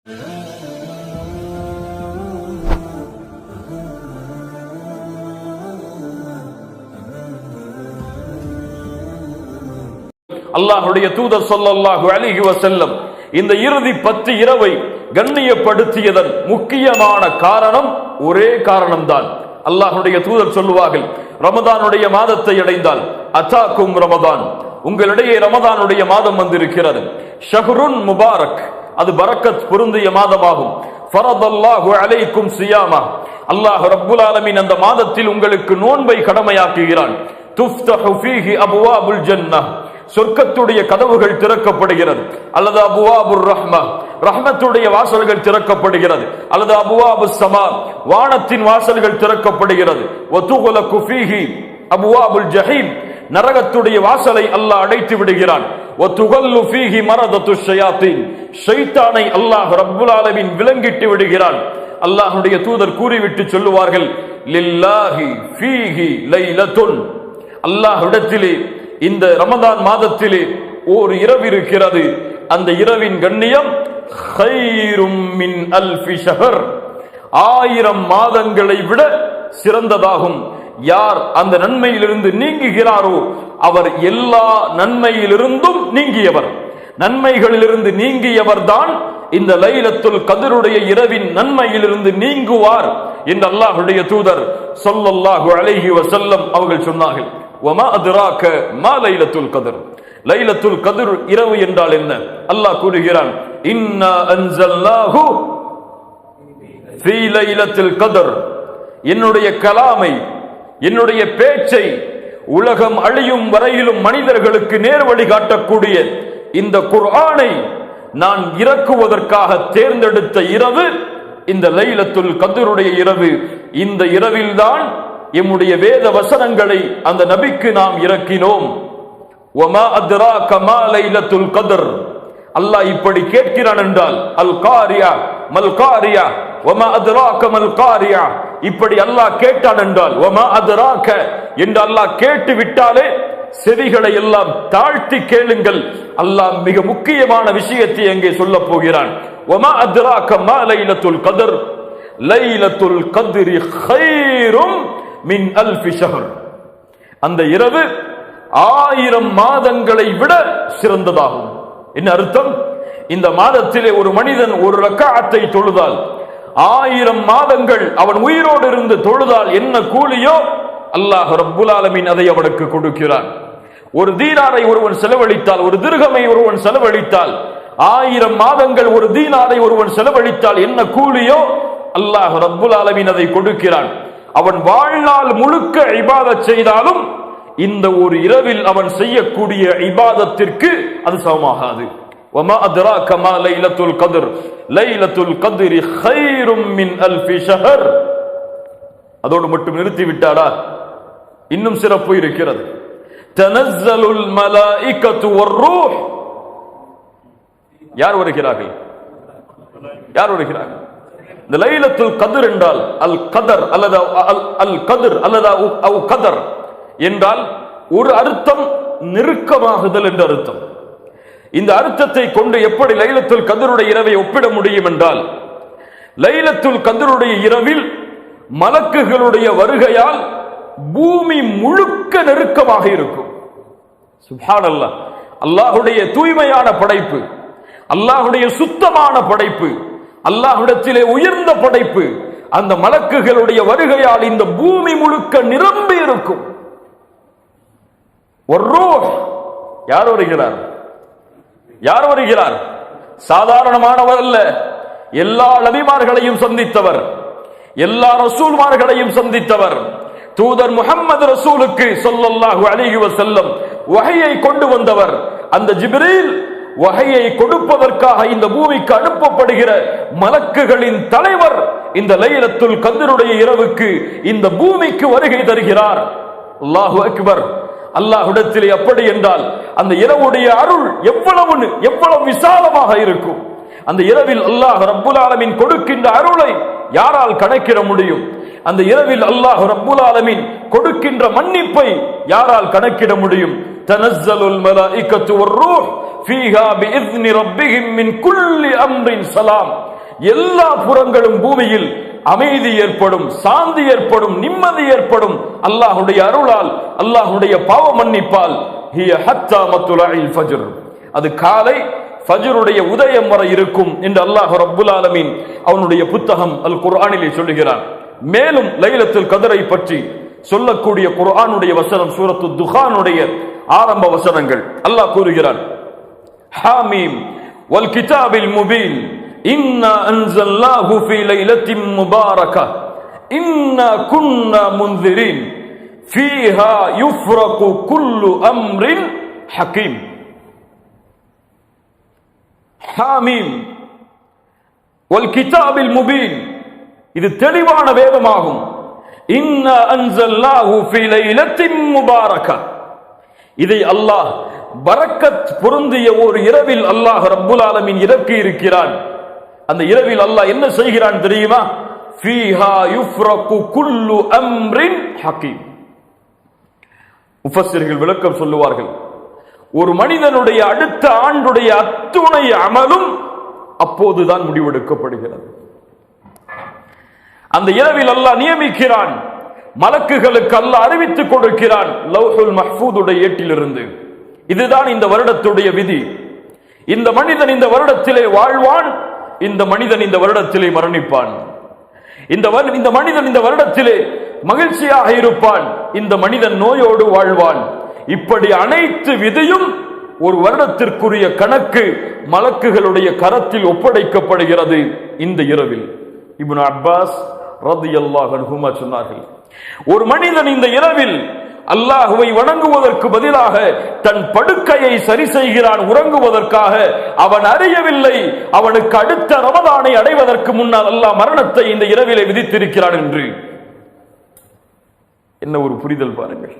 அல்லாஹ்வுடைய தூதர் ஸல்லல்லாஹு அலைஹி வஸல்லம் இந்த இறுதி 10 இரவை கண்ணியப்படுத்தியதன் முக்கியமான காரணம் ஒரே காரணம்தான். அல்லாஹ்வுடைய தூதர் சொல்லுவார்கள், ரமதானுடைய மாதத்தை அடைந்தால் அதாக்கும் ரமதான், உங்களிடையே ரமதானுடைய மாதம் வந்திருக்கிறது. ஷஹ்ருன் முபாரக், அது பரக்கத் பொருந்திய மாதமாகும். ஃபரதல்லாஹு அலைக்கும் சியாமா, அல்லாஹ் ரப்புல் ஆலமீன் அந்த மாதத்தில் உங்களுக்கு நோன்பை கடமையாக்குகிறான். துஃப்தஹு ஃபீஹி அப்வாபுல் ஜன்னah, சொர்க்கத்துடைய கதவுகள் திறக்கப்படுகிறது. அல்லது அபுவாபுர் ரஹ்மா, ரஹ்மத்துடைய வாசல்கள் திறக்கப்படுகிறது. அல்லது அபுவாபுஸ் ஸமா, வானத்தின் வாசல்கள் திறக்கப்படுகிறது. வதுகுலகு ஃபீஹி அபுவாபுல் ஜஹீம், நரகத்துடைய வாசலை அல்லாஹ் அடைத்து விடுகிறான். வதுகல்லு ஃபீஹி மரதத்துஷ் ஷயாத்தீன், ஷைத்தானை அல்லாஹ் ரப்புல் ஆலமீன் விலங்கிட்டு விடுகிறான். அல்லாஹ்வுடைய தூதர் கூறிவிட்டு சொல்லுவார்கள், லில்லாஹி ஃபீஹி லைலத்துன், அல்லாஹ்விடத்திலே இந்த ரமதான் மாதத்திலே ஒரு இரவு இருக்கிறது, அந்த இரவின் கண்ணியம் கைரும் மின் அல்ஃபி ஷஹர், 1000 மாதங்களை விட சிறந்ததாகும். யார் அந்த நன்மையிலிருந்து நீங்குகிறாரோ அவர் எல்லா நன்மையிலிருந்தும் நீங்கியவர். நன்மைகளிலிருந்து நீங்கியவர் தான் இந்த லைலத்துல் கத்ருடைய இரவின் நன்மையிலிருந்து நீங்குவார் என்று அல்லாஹ்வுடைய தூதர் ஸல்லல்லாஹு அலைஹி வஸல்லம் அவர்கள் சொன்னார்கள். வமா அத்ராக மா லைலத்துல் கத்ர், லைலத்துல் கத்ர் இரவு என்றால் என்ன? அல்லாஹ் கூறுகிறான், இன்னா அன்ஸல்னாஹு ஃபீ லைலத்துல் கத்ர், என்னுடைய கலாமை, என்னுடைய பேச்சை உலகம் அழியும் வரையிலும் மனிதர்களுக்கு நேர்வழி காட்டக்கூடிய இந்த குர்ஆனை நான் இறக்குவதற்காக தேர்ந்தெடுத்த இரவு இந்த லைலத்துல் கத்ருடைய இரவு. இந்த இரவில்தான் எம்முடைய வேத வசனங்களை அந்த நபிக்கு நாம் இறக்கினோம். வமா அத்ராக மா லைலத்துல் கத்ர், அல்லாஹ் இப்படி கேட்கிறான் என்றால் அல் காரியா மல் காரியா வமா அத்ராக மல் காரியா, இப்படி அல்லாஹ் கேட்டான் என்றால் வமா அத்ராக என்று அல்லாஹ் கேட்டு விட்டாலே செவிகளை எல்லாம் தாழ்த்தி கேளுங்கள். அல்லாஹ் மிக முக்கியமான விஷயத்தை அங்கே சொல்ல போகிறான். வமா அத்ராக மா லைலத்துல் கத்ர், லைலத்துல் கத்ரி கைரும் மின் அல்ஃபி ஷஹர், அந்த இரவு 1000 மாதங்களை விட சிறந்ததாகும். என்ன அர்த்தம்? இந்த மாதத்திலே ஒரு மனிதன் ஒரு ரக்காத்தை தொழுதால் 1000 மாதங்கள் அவன் உயிரோடு இருந்து தொழுதால் என்ன கூலியோ அல்லாஹ் ரப்புல் ஆலமீன் அதை அவனுக்கு கொடுக்கிறான். ஒரு தீனாரை ஒருவன் செலவழித்தால், ஒரு திர்ஹமை ஒருவன் செலவழித்தால், 1000 மாதங்கள் ஒரு தீனாரை ஒருவன் செலவழித்தால் என்ன கூலியோ அல்லாஹ் ரப்புல் ஆலமீன் அதை கொடுக்கிறான். அவன் வாழ்நாள் முழுக்க இபாதத் செய்தாலும் இந்த ஒரு இரவில் அவன் செய்யக்கூடிய இபாதத்திற்கு அது சமமாகாது. வமா அத்ராக மா லைலத்துல் கத்ர், லைலத்துல் கத்ரி கைரும் மின் அல்ஃபி ஷஹர். அதோடு மட்டும் நிறுத்தி விட்டாரா? இன்னும் சிறப்பு இருக்கிறது. தனஸ்ஸலுல் மலாயிகத்து வர்ரூஹ், யார் வருகிறார்கள்? யார் வருகிறார்கள்? இந்த லைலத்துல் கத்ர் என்றால் அல் கதர் அல்லது அல் கத்ர் அல்லது அவு கதர் என்றால் ஒரு அர்த்தம் நெருக்கமாகுதல் என்ற அர்த்தம். இந்த அர்த்தத்தை கொண்டு எப்படி லைலத்துல் கத்ருடைய இரவை ஒப்பிட முடியும் என்றால், லைலத்துல் கத்ருடைய இரவில் மலக்குகளுடைய வருகையால் பூமி முழுக்க நெருக்கமாக இருக்கும். சுப்ஹானல்லாஹ், அல்லாஹ்வுடைய தூய்மையான படைப்பு, அல்லாஹ்வுடைய சுத்தமான படைப்பு, அல்லாஹ்விடத்திலே உயர்ந்த படைப்பு, அந்த மலக்குகளுடைய வருகையால் இந்த பூமி முழுக்க நிரம்பி இருக்கும். வர்ரூஹ், யார் வருகிறார்? யார் வருகிறார்? சாதாரணமானவர் அல்ல, எல்லா நபிமார்களையும் சந்தித்தவர், எல்லா ரசூல்மார்களையும் சந்தித்தவர், தூதர் முஹம்மது ரசூலுக்கு ஸல்லல்லாஹு அலைஹி வஸல்லம் வஹையை கொண்டு வந்தவர். அந்த ஜிப்ரீல் வஹையை கொடுப்பதற்காக இந்த பூமிக்கு அனுப்பப்படுகிற மலக்குகளின் தலைவர் இந்த லைலத்துல் கத்ருடைய இரவுக்கு இந்த பூமிக்கு வருகை தருகிறார். அல்லாஹு அக்பர். அல்லாஹ்விடத்திலே அப்படி என்றால் அந்த இரவுடைய அருள் எவ்வளவு விசாலமாக இருக்கும். அந்த இரவில் அல்லாஹ் ரப்புல் ஆலமீன் கொடுக்கின்ற அருளை யாரால் கணக்கிட முடியும்? அந்த இரவில் அல்லாஹ் ரப்புல் ஆலமீன் கொடுக்கின்ற மன்னிப்பை யாரால் கணக்கிட முடியும்? தனஸ்ஸலுல் மலாயிகத்து வர்ரூஹ் ஃபீஹா பிஇذن ரப்பிஹிம் மின் குல்லி அம்ரின் ஸலாம், எல்லா புறங்களும் பூமியில் அமைதி ஏற்படும், சாந்தி ஏற்படும், நிம்மதி ஏற்படும். அல்லாஹுடைய அருளால், அல்லாஹுடைய பாவ மன்னிப்பால். அது காலை ஃபஜ்ருடைய உதயம் வரை இருக்கும் என்று அல்லாஹ் ரப்புல் ஆலமீன் அவனுடைய புத்தகம் அல் குர்ஆனிலே சொல்லுகிறான். மேலும் லைலத்துல் கத்ரை பற்றி சொல்லக்கூடிய குர்ஆனுடைய வசனம் சூரத்து துஹானுடைய ஆரம்ப வசனங்கள். அல்லாஹ் கூறுகிறான், ஹாமீம் வல் கிதாபில் முபீன் இன்னா அன்ஸல்னாஹு ஃபீ லைலத்தின் முபாரகா இன்னா குன்னா முன்திரீன் ஃபீஹா யுஃப்ரகு குல்லு அம்ரின் ஹகீம். ஹாமீம் வல் கிதாபில் முபீன், இது தெளிவான வேதமாகும். இன்னா அன்ஸல்னாஹு ஃபீ லைலத்தின் முபாரகா, இதை அல்லாஹ் பரக்கத் பொருந்திய ஒரு இரவில் அல்லாஹ் ரப்புல் ஆலமீன் இறக்கி இருக்கிறான். அந்த இரவில் அல்லாஹ் என்ன செய்கிறான் தெரியுமா? ஃபீஹா யுஃப்ரகு குல்லு அம்ரின் ஹகீம். முஃபஸ்ஸிர்கள் விளக்கம் சொல்லுவார்கள், ஒரு மனிதனுடைய அடுத்த ஆண்டுடைய அத்துணை அமலும் அப்போதுதான் முடிவெடுக்கப்படுகிறது. அந்த இரவில் அல்லாஹ் நியமிக்கிறான், மலக்குகளுக்கு அல்லாஹ் அறிவித்துக் கொடுக்கிறான் லவ்ஹுல் மஹ்ஃபூதுடைய ஏட்டிலிருந்து. இதுதான் இந்த வருடத்துடைய விதி. இந்த மனிதன் இந்த வருடத்திலே வாழ்வான், இந்த மனிதன் இந்த வருடத்திலே மரணிப்பான். இந்த மனிதன் இந்த வருடத்திலே மகிழ்ச்சியாக இருப்பான், இந்த மனிதன் நோயோடு வாழ்வான். இப்படி அனைத்து விதியும் ஒரு வருடத்திற்குரிய கணக்கு மலக்குகளுடைய கரத்தில் ஒப்படைக்கப்படுகிறது இந்த இரவில். இப்னு அப்பாஸ் ரலியல்லாஹு அன்ஹுமா சொன்னார்கள், ஒரு மனிதன் இந்த இரவில் அல்லாஹுவை வணங்குவதற்கு பதிலாக தன் படுக்கையை சரி செய்கிறான் உறங்குவதற்காக. அவன் அறியவில்லை, அவனுக்கு அடுத்த ரமதானை அடைவதற்கு முன்னால் அல்லாஹ் மரணத்தை இந்த இரவிலே விதித்திருக்கிறான் என்று. என்ன ஒரு புரிதல் பாருங்கள்.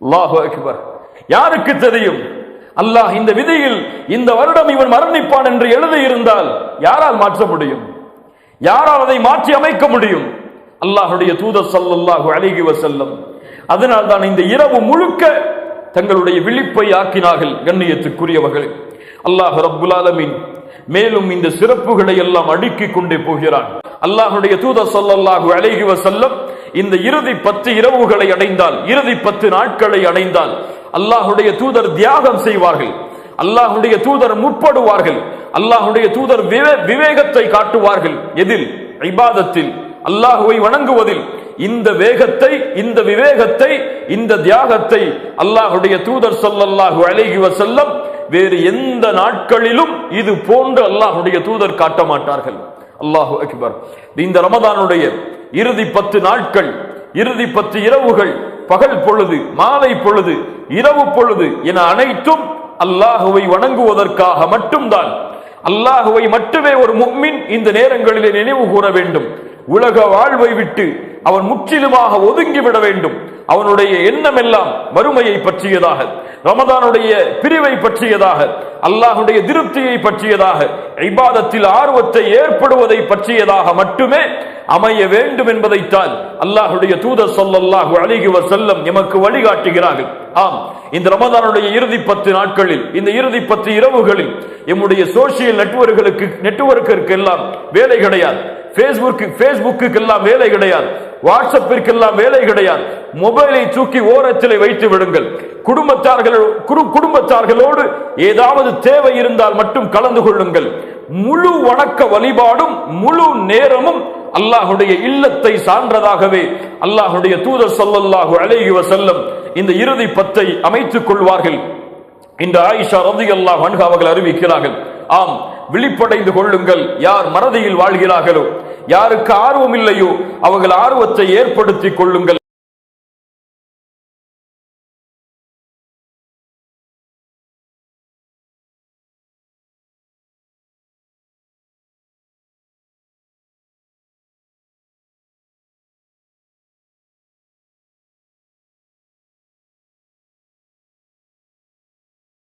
அல்லாஹு அக்பர். யாருக்கு தெரியும்? அல்லாஹ் இந்த விதியில் இந்த வருடம் இவன் மரணிப்பான் என்று எழுதியிருந்தால் யாரால் மாற்ற முடியும்? யாரால் அதை மாற்றி அமைக்க முடியும்? அல்லாஹுடைய தூதர் ஸல்லல்லாஹு அலைஹி வஸல்லம் அதனால் தான் இந்த இரவு முழுக்க தங்களுடைய விழிப்பை ஆக்கினார்கள். கண்ணியத்துக்குரியவர்கள், அல்லாஹ் ரப்புல் ஆலமீன் மேலும் இந்த சிறப்புகளை எல்லாம் அடுக்கிக் கொண்டே போகிறான். அல்லாஹுடைய தூதர் ஸல்லல்லாஹு அலைஹி வஸல்லம் இந்த இறுதி 10 இரவுகளை அடைந்தால், இறுதி 10 நாட்களை அடைந்தால் அல்லாஹுடைய தூதர் தியாகம் செய்வார்கள், அல்லாஹுடைய தூதர் முற்படுவார்கள், அல்லாஹுடைய தூதர் விவேகத்தை காட்டுவார்கள். எதில்? இபாதத்தில், அல்லாஹுவை வணங்குவதில். இந்த வேகத்தை, இந்த விவேகத்தை, இந்த தியாகத்தை அல்லாஹுடைய தூதர் ஸல்லல்லாஹு அலைஹி வஸல்லம் வேறு எந்த நாட்களிலும் இது போன்று அல்லாஹுடைய தூதர் காட்ட மாட்டார்கள். அல்லாஹு அக்பர். இந்த ரமதானுடைய இறுதி 10 நாட்கள், இறுதி 10 இரவுகள், பகல் பொழுது, மாலை பொழுது, இரவு பொழுது என அனைத்தும் அல்லாஹுவை வணங்குவதற்காக மட்டும்தான். அல்லாஹுவை மட்டுமே ஒரு முஃமின் இந்த நேரங்களிலே நினைவு கூற வேண்டும். உலக வாழ்வை விட்டு அவன் முற்றிலுமாக ஒதுங்கிவிட வேண்டும். அவனுடைய எண்ணம் எல்லாம் வறுமையை பற்றியதாக, ரமதானுடைய பிரிவை பற்றியதாக, அல்லாஹுடைய திருப்தியை பற்றியதாக, இபாதத்தில் ஆர்வத்தை ஏற்படுவதை பற்றியதாக மட்டுமே அமைய வேண்டும் என்பதைத்தான் அல்லாஹுடைய தூதர் ஸல்லல்லாஹு அலைஹி வஸல்லம் எமக்கு வழிகாட்டுகிறார்கள். ஆம், இந்த ரமதானுடைய இறுதி 10 நாட்களில், இந்த இறுதி 10 இரவுகளில் எம்முடைய சோசியல் நெட்வொர்க்கிற்கு எல்லாம் வேலை கிடையாது. பேஸ்புக்கு எல்லாம் வேலை கிடையாது. வாட்ஸ்அப்பிற்கு எல்லாம் வேலை கிடையாது. மொபைலை தூக்கி ஓரத்திலே வைத்து விடுங்கள். குடும்பத்தார்களோடு ஏதாவது தேவை இருந்தால் மட்டும் கலந்து கொள்ளுங்கள். முழு வணக்க வழிபாடும் முழு நேரமும் அல்லாஹுடைய இல்லத்தை சான்றதாகவே அல்லாஹுடைய தூதர் ஸல்லல்லாஹு அலைஹி வஸல்லம் இந்த இறுதி 10 அமைத்துக் கொள்வார்கள். இந்த ஆயிஷா ரலியல்லாஹு அன்ஹா அவர்கள் அறிவிக்கிறார்கள், ஆம், விழிப்படைந்து கொள்ளுங்கள். யார் மறதியில் வாழ்கிறார்களோ, யாருக்கு ஆர்வம் இல்லையோ அவர்கள் ஆர்வத்தை ஏற்படுத்திக் கொள்ளுங்கள்.